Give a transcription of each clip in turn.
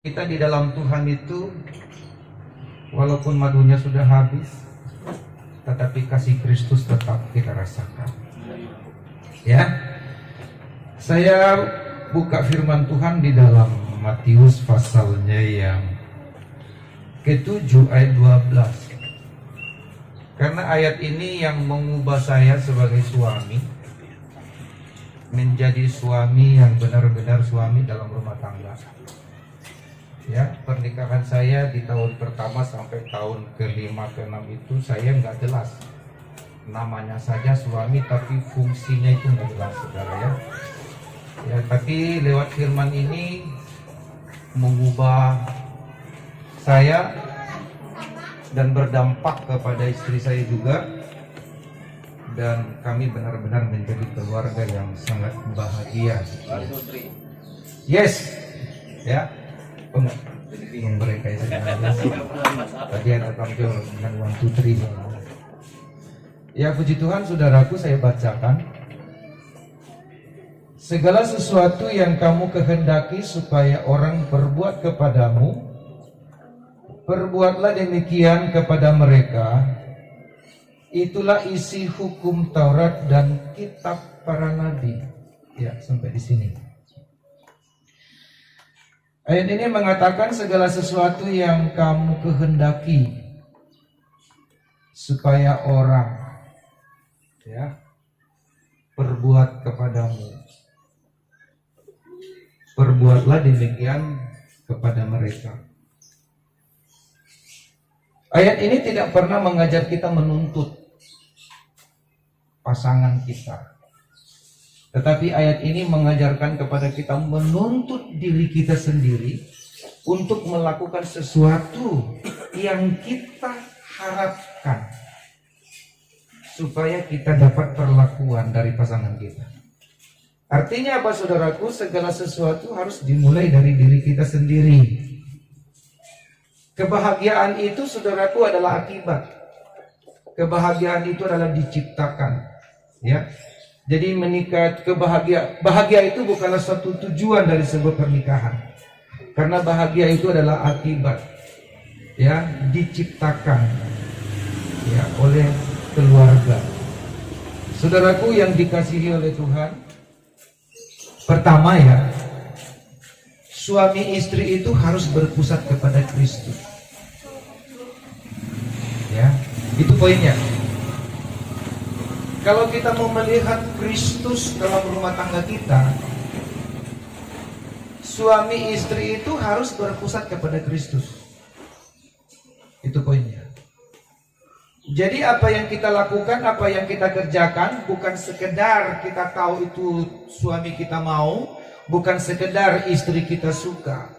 Kita di dalam Tuhan itu, walaupun madunya sudah habis, tetapi kasih Kristus tetap kita rasakan. Ya, saya buka firman Tuhan di dalam Matius pasalnya yang ke-7 ayat 12. Karena ayat ini yang mengubah saya sebagai suami menjadi suami yang benar-benar suami dalam rumah tangga. Ya, pernikahan saya di tahun pertama sampai tahun ke-5 ke-6 itu saya nggak jelas. Namanya saja suami tapi fungsinya itu nggak jelas, saudara ya. Ya, tapi lewat firman ini mengubah saya dan berdampak kepada istri saya juga, dan kami benar-benar menjadi keluarga yang sangat bahagia. Yes, ya. Mereka itu tadi ada tampil dengan 1, 2, 3. Ya, puji Tuhan, saudaraku, saya bacakan. Segala sesuatu yang kamu kehendaki supaya orang berbuat kepadamu, perbuatlah demikian kepada mereka. Itulah isi hukum Taurat dan kitab para nabi. Ya, sampai di sini. Ayat ini mengatakan segala sesuatu yang kamu kehendaki supaya orang ya berbuat kepadamu, perbuatlah demikian kepada mereka. Ayat ini tidak pernah mengajar kita menuntut pasangan kita. Tetapi ayat ini mengajarkan kepada kita menuntut diri kita sendiri untuk melakukan sesuatu yang kita harapkan supaya kita dapat perlakuan dari pasangan kita. Artinya apa, saudaraku? Segala sesuatu harus dimulai dari diri kita sendiri. Kebahagiaan itu, saudaraku, adalah akibat. Kebahagiaan itu adalah diciptakan, ya. Jadi menikah, bahagia itu bukanlah suatu tujuan dari sebuah pernikahan. Karena bahagia itu adalah akibat, ya, diciptakan ya oleh keluarga. Saudaraku yang dikasihi oleh Tuhan, pertama ya, suami istri itu harus berpusat kepada Kristus. Ya, itu poinnya. Kalau kita mau melihat Kristus dalam rumah tangga kita, suami istri itu harus berpusat kepada Kristus. Itu poinnya. Jadi apa yang kita lakukan, apa yang kita kerjakan, bukan sekedar kita tahu itu suami kita mau, bukan sekedar istri kita suka.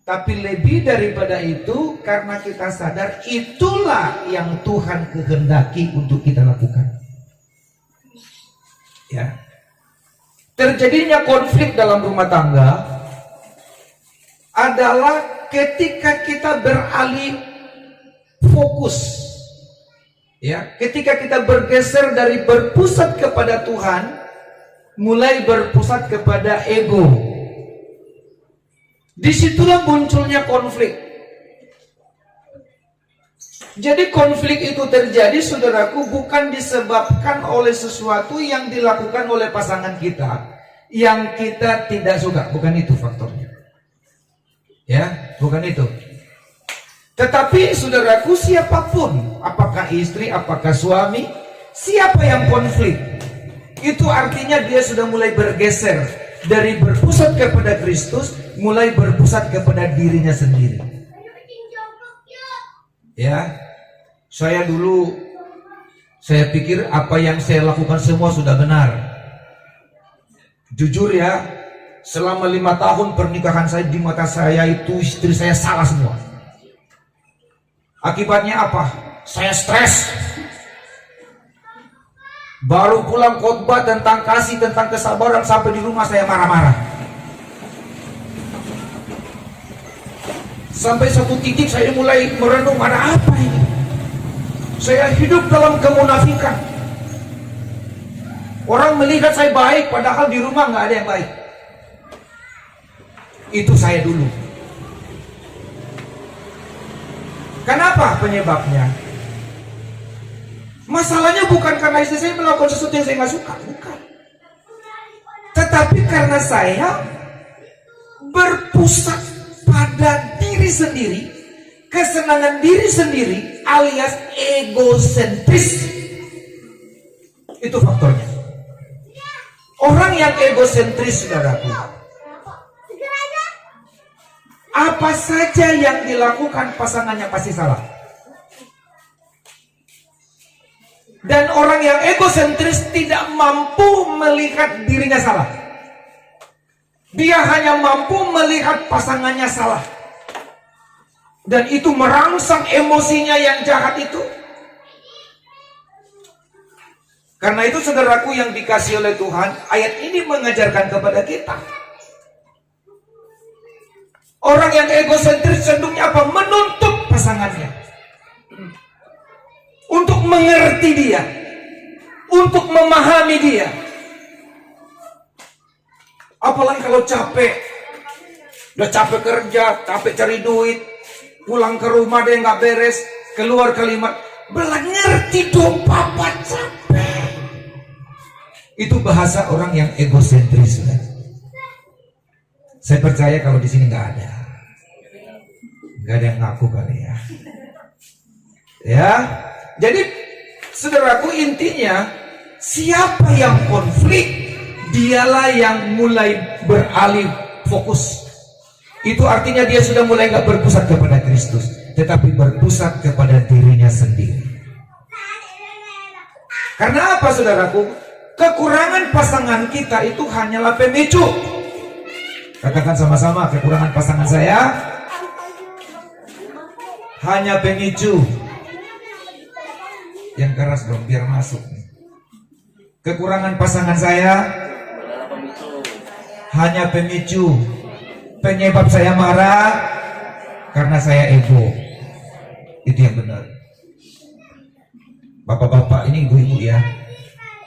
Tapi lebih daripada itu, karena kita sadar itulah yang Tuhan kehendaki untuk kita lakukan. Ya. Terjadinya konflik dalam rumah tangga adalah ketika kita beralih fokus. Ya, ketika kita bergeser dari berpusat kepada Tuhan, mulai berpusat kepada ego. Disitulah munculnya konflik. Jadi konflik itu terjadi, saudaraku, bukan disebabkan oleh sesuatu yang dilakukan oleh pasangan kita yang kita tidak suka, bukan itu faktornya. Ya, bukan itu. Tetapi saudaraku, siapapun, apakah istri, apakah suami, siapa yang konflik, itu artinya dia sudah mulai bergeser dari berpusat kepada Kristus, mulai berpusat kepada dirinya sendiri. Ya, saya dulu saya pikir apa yang saya lakukan semua sudah benar. Jujur ya, selama 5 tahun pernikahan saya, di mata saya itu istri saya salah semua. Akibatnya apa? Saya stres. Baru pulang khotbah tentang kasih, tentang kesabaran, sampai di rumah saya marah-marah. Sampai satu titik saya mulai merenung, ada apa ini? Saya hidup dalam kemunafikan. Orang melihat saya baik, padahal di rumah nggak ada yang baik. Itu saya dulu. penyebabnya? Masalahnya bukan karena istri saya melakukan sesuatu yang saya nggak suka, bukan. Tetapi karena saya berpusat pada diri sendiri, kesenangan diri sendiri, alias egosentris. Itu faktornya. Orang yang egosentris, saudaraku, apa saja yang dilakukan pasangannya pasti salah. Dan orang yang egosentris tidak mampu melihat dirinya salah. Dia hanya mampu melihat pasangannya salah. Dan itu merangsang emosinya yang jahat itu. Karena itu saudaraku yang dikasih oleh Tuhan, ayat ini mengajarkan kepada kita. Orang yang egosentris cenderungnya apa? Menuntut pasangannya. Untuk mengerti dia. Untuk memahami dia. Apalagi kalau capek. Udah capek kerja, capek cari duit. Pulang ke rumah dia nggak beres. Keluar kalimat, belah ngerti dong papa capek. Itu bahasa orang yang egosentris. Saya percaya kalau di sini nggak ada yang ngaku kali ya. Ya, jadi saudaraku, intinya siapa yang konflik, dialah yang mulai beralih fokus. Itu artinya dia sudah mulai nggak berpusat kepada Kristus, tetapi berpusat kepada dirinya sendiri. Karena apa, saudaraku? Kekurangan pasangan kita itu hanyalah pemicu. Katakan sama-sama, kekurangan pasangan saya hanya pemicu. Yang keras dong, biar masuk. Kekurangan pasangan saya hanya pemicu. Penyebab saya marah karena saya ego. Itu yang benar. Bapak-bapak, ini ibu-ibu ya.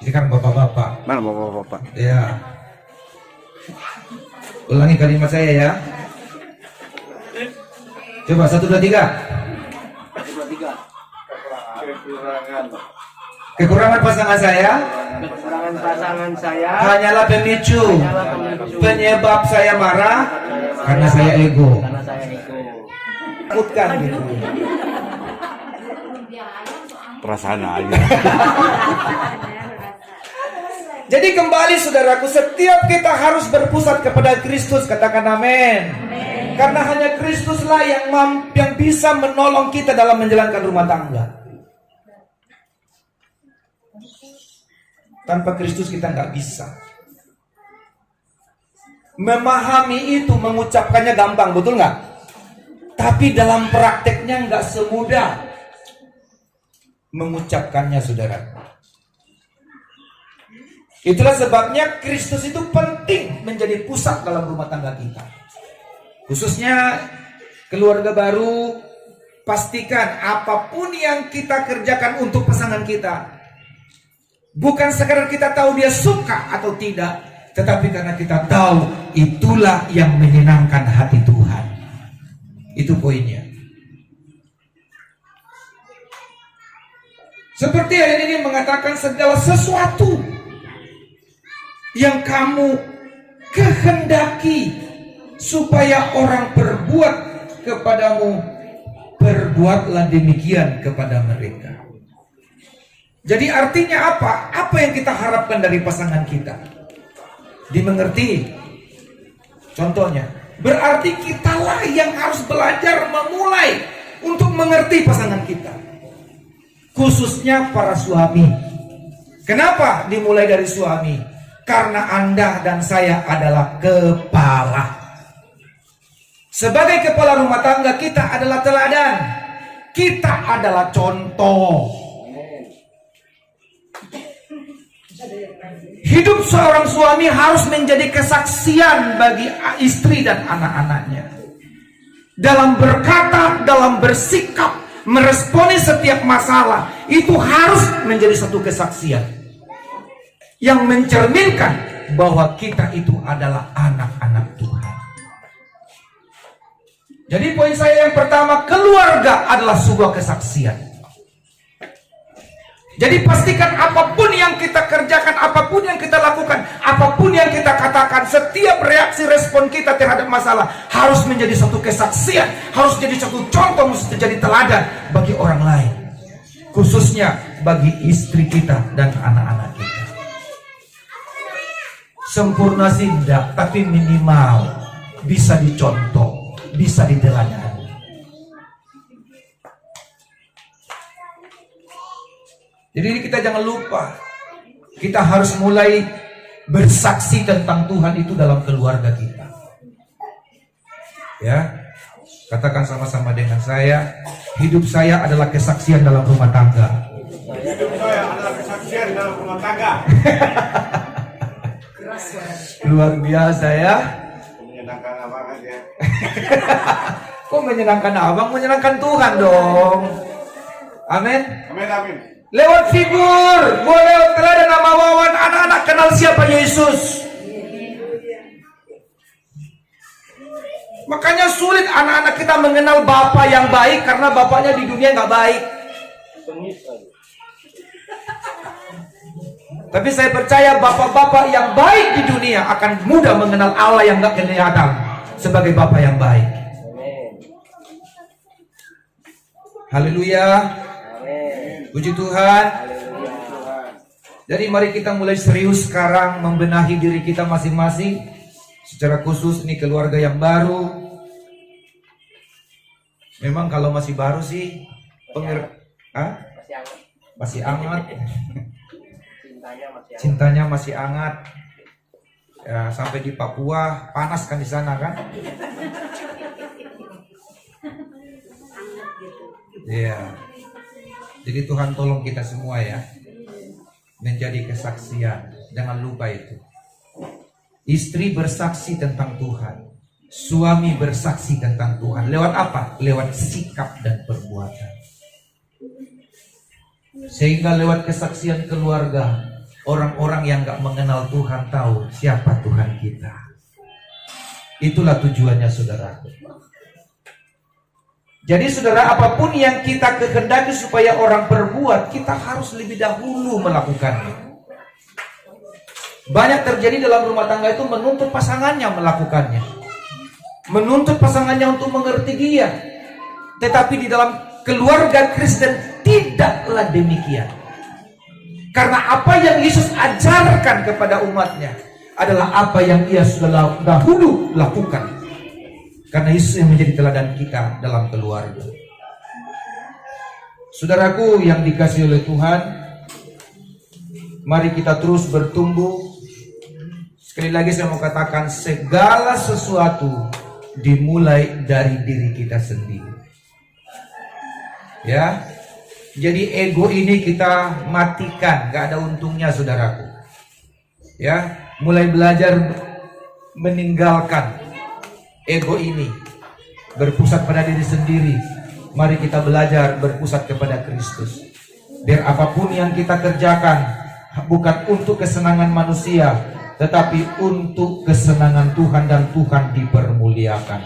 Ini kan bapak-bapak. Mana bapak-bapak? Ya. Ulangi kalimat saya ya. Coba 1, 2, 3. Kekurangan pasangan saya hanyalah pemicu. Penyebab saya marah karena saya ego. Takutkan gitu. Perasaan aja. Jadi kembali saudaraku, setiap kita harus berpusat kepada Kristus. Katakan amin. Karena hanya Kristuslah yang bisa menolong kita dalam menjalankan rumah tangga. Tanpa Kristus kita nggak bisa. Memahami itu, mengucapkannya gampang, betul nggak? Tapi dalam prakteknya nggak semudah mengucapkannya, saudara. Itulah sebabnya Kristus itu penting menjadi pusat dalam rumah tangga kita. Khususnya keluarga baru, pastikan apapun yang kita kerjakan untuk pasangan kita, bukan sekadar kita tahu dia suka atau tidak, tetapi karena kita tahu itulah yang menyenangkan hati Tuhan. Itu poinnya. Seperti ayat ini mengatakan, segala sesuatu yang kamu kehendaki supaya orang berbuat kepadamu, berbuatlah demikian kepada mereka. Jadi artinya apa? Apa yang kita harapkan dari pasangan kita? Dimengerti. Contohnya, berarti kitalah yang harus belajar memulai untuk mengerti pasangan kita. Khususnya para suami. Kenapa dimulai dari suami? Karena Anda dan saya adalah kepala. Sebagai kepala rumah tangga, kita adalah teladan. Kita adalah contoh. Hidup seorang suami harus menjadi kesaksian bagi istri dan anak-anaknya. Dalam berkata, dalam bersikap, meresponi setiap masalah, itu harus menjadi satu kesaksian yang mencerminkan bahwa kita itu adalah anak-anak Tuhan. Jadi poin saya yang pertama, keluarga adalah sebuah kesaksian. Jadi pastikan apapun yang kita kerjakan, apapun yang kita lakukan, apapun yang kita katakan, setiap reaksi respon kita terhadap masalah harus menjadi satu kesaksian, harus jadi satu contoh, mesti jadi teladan bagi orang lain, khususnya bagi istri kita dan anak-anak kita. Sempurna sih tidak, tapi minimal bisa dicontoh, bisa diteladani. Jadi kita jangan lupa, kita harus mulai bersaksi tentang Tuhan itu dalam keluarga kita. Ya, katakan sama-sama dengan saya, hidup saya adalah kesaksian dalam rumah tangga. Hidup saya adalah kesaksian dalam rumah tangga. Luar biasa ya. Menyenangkan banget ya. Kok menyenangkan abang? Menyenangkan Tuhan dong. Amin. Amin, amin. Lewat figur, boleh teladan nama Wawan, anak-anak kenal siapa Yesus. Makanya sulit anak-anak kita mengenal Bapa yang baik karena bapaknya di dunia nggak baik. Tapi saya percaya bapak-bapak yang baik di dunia akan mudah mengenal Allah yang nggak kelihatan sebagai Bapa yang baik. Haleluya. Puji Tuhan. Jadi mari kita mulai serius sekarang membenahi diri kita masing-masing. Secara khusus ini keluarga yang baru. Memang kalau masih baru sih masih hangat. Cintanya masih hangat. Ya, sampai di Papua panas kan di sana kan? Iya. Jadi Tuhan tolong kita semua ya, menjadi kesaksian. Jangan lupa itu. Istri bersaksi tentang Tuhan, suami bersaksi tentang Tuhan. Lewat apa? Lewat sikap dan perbuatan. Sehingga lewat kesaksian keluarga, orang-orang yang gak mengenal Tuhan tahu siapa Tuhan kita. Itulah tujuannya saudara. Jadi saudara, apapun yang kita kehendaki supaya orang perbuat, kita harus lebih dahulu melakukannya. Banyak terjadi dalam rumah tangga itu menuntut pasangannya melakukannya, menuntut pasangannya untuk mengerti dia. Tetapi di dalam keluarga Kristen tidaklah demikian. Karena apa yang Yesus ajarkan kepada umatnya adalah apa yang ia sudah dahulu lakukan. Karena Yesus yang menjadi teladan kita dalam keluarga. Saudaraku yang dikasihi oleh Tuhan, mari kita terus bertumbuh. Sekali lagi saya mau katakan, segala sesuatu dimulai dari diri kita sendiri. Ya, jadi ego ini kita matikan, gak ada untungnya saudaraku. Ya, mulai belajar meninggalkan ego ini, berpusat pada diri sendiri. Mari kita belajar berpusat kepada Kristus. Biar apapun yang kita kerjakan bukan untuk kesenangan manusia, tetapi untuk kesenangan Tuhan dan Tuhan dipermuliakan.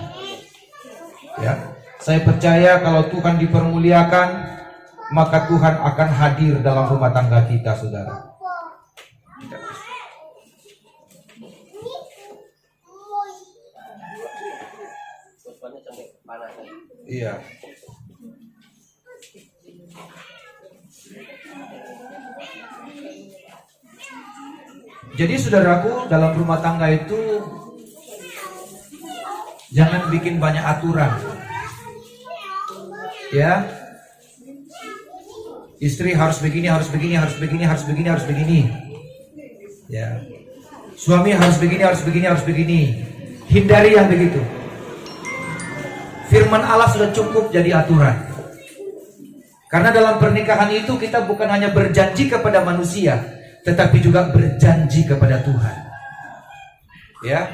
Ya, saya percaya kalau Tuhan dipermuliakan, maka Tuhan akan hadir dalam rumah tangga kita, saudara. Iya. Jadi saudaraku, dalam rumah tangga itu jangan bikin banyak aturan. Ya. Istri harus begini, harus begini, harus begini, harus begini, harus begini. Ya. Suami harus begini, harus begini, harus begini. Hindari yang begitu. Firman Allah sudah cukup jadi aturan. Karena dalam pernikahan itu kita bukan hanya berjanji kepada manusia, tetapi juga berjanji kepada Tuhan. Ya.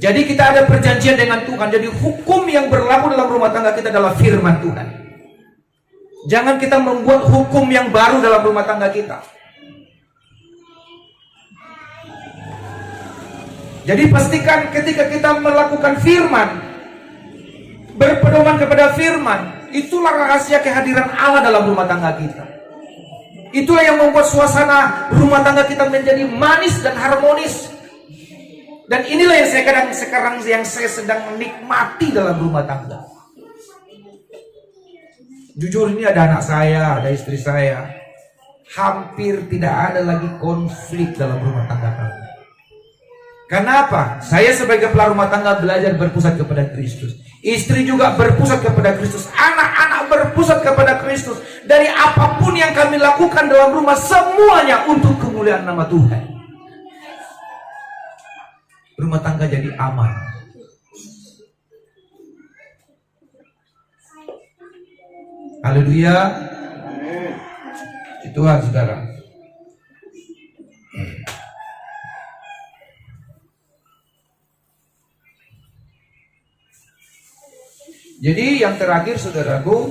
Jadi kita ada perjanjian dengan Tuhan. Jadi hukum yang berlaku dalam rumah tangga kita adalah firman Tuhan. Jangan kita membuat hukum yang baru dalam rumah tangga kita. Jadi pastikan ketika kita melakukan firman, berpedoman kepada firman. Itulah rahasia kehadiran Allah dalam rumah tangga kita. Itulah yang membuat suasana rumah tangga kita menjadi manis dan harmonis. Dan inilah yang sekarang saya sedang menikmati dalam rumah tangga. Jujur, ini ada anak saya, ada istri saya. Hampir tidak ada lagi konflik dalam rumah tangga kami. Kenapa? Saya sebagai kepala rumah tangga belajar berpusat kepada Kristus. Istri juga berpusat kepada Kristus. Anak-anak berpusat kepada Kristus. Dari apapun yang kami lakukan dalam rumah, semuanya untuk kemuliaan nama Tuhan. Rumah tangga jadi aman. Haleluya. Puji Tuhan, saudara. Jadi yang terakhir, saudaraku,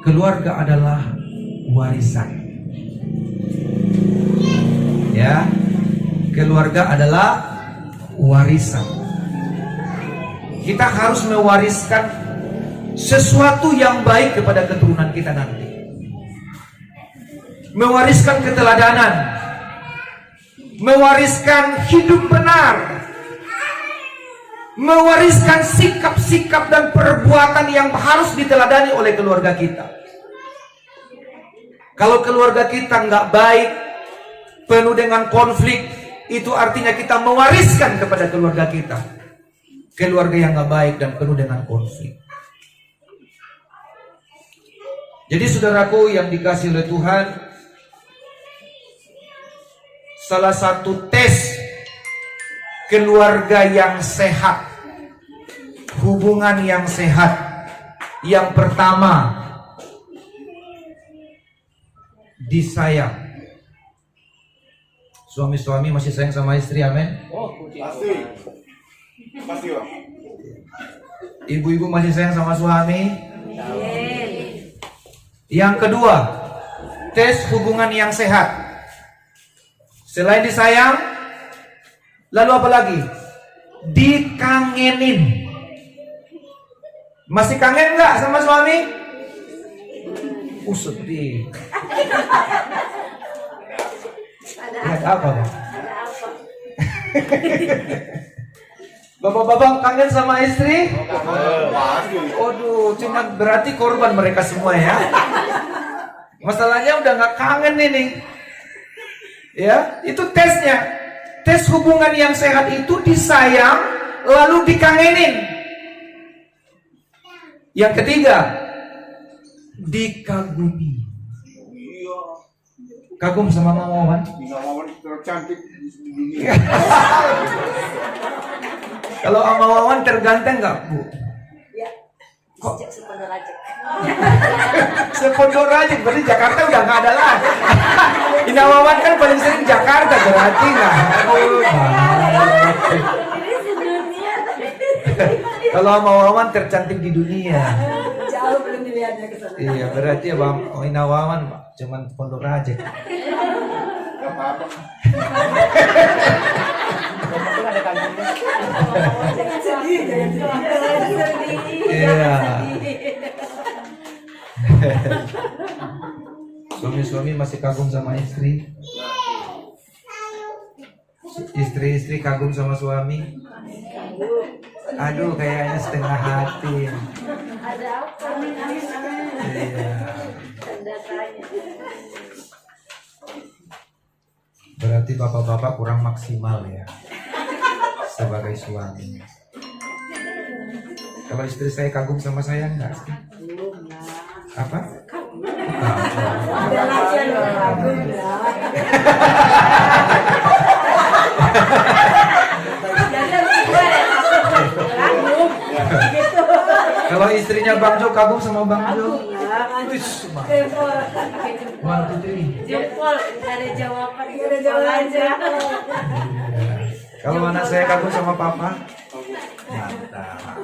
keluarga adalah warisan. Ya, keluarga adalah warisan. Kita harus mewariskan sesuatu yang baik kepada keturunan kita nanti. Mewariskan keteladanan, mewariskan hidup benar, mewariskan sikap-sikap dan perbuatan yang harus diteladani oleh keluarga kita. Kalau keluarga kita nggak baik, penuh dengan konflik, itu artinya kita mewariskan kepada keluarga kita keluarga yang nggak baik dan penuh dengan konflik. Jadi saudaraku yang dikasihi oleh Tuhan, salah satu tes keluarga yang sehat, hubungan yang sehat, yang pertama, disayang. Suami-suami masih sayang sama istri, amin? Pasti. Pasti, Bang. Ibu-ibu masih sayang sama suami? Yang kedua, tes hubungan yang sehat. Selain disayang, lalu apa lagi? Dikangenin. Masih kangen nggak sama suami? Sedih. Lihat apa, Bang? Bapak-bapak kangen sama istri? Aduh, cuma berarti korban mereka semua ya. Masalahnya udah nggak kangen ini. Ya, itu tesnya. Tes hubungan yang sehat itu disayang, lalu dikangenin. Yang ketiga, dikagumi. Kagum sama Mama Wawan? Mama Wawan tercantik di dunia. Kalau Mama Wawan terganteng nggak, Bu? Ya, kok sepondok Rajek. Sepondok Rajek, berarti Jakarta udah nggak ada lah. Ina Wawan kan paling sering Jakarta, berarti nggak. Ini sedunia. Kalau Mama Wawan tercantik di dunia. Jauh belum dilihatnya ke sana. Iya, berarti ya Bang Ina Wawan cuman Pondok Rajek. Gak apa-apa. Jangan sedih, jangan sedih. Iya. Suami-suami masih kagum sama istri. Istri-istri kagum sama suami. Aduh, kayaknya setengah hati. Ada apa? Iya. Tanda tanya. Berarti bapak-bapak kurang maksimal ya sebagai suami. Kalau istri saya kagum sama saya enggak sih? Apa? Ada lagi yang kagum ya. Kagum. Gitu. Kalau istrinya Bang Jo kagum sama Bang Jo. Jempol. One, two, three. Jempol. Gak ada jawaban. Gak ada jawaban aja. Kalau anak saya kagum sama papa. Mantap.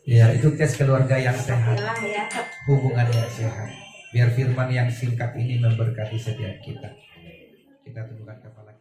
Ya, itu tes keluarga yang sehat, hubungan yang sehat. Biar firman yang singkat ini memberkati setiap kita. Kita tundukkan kepala.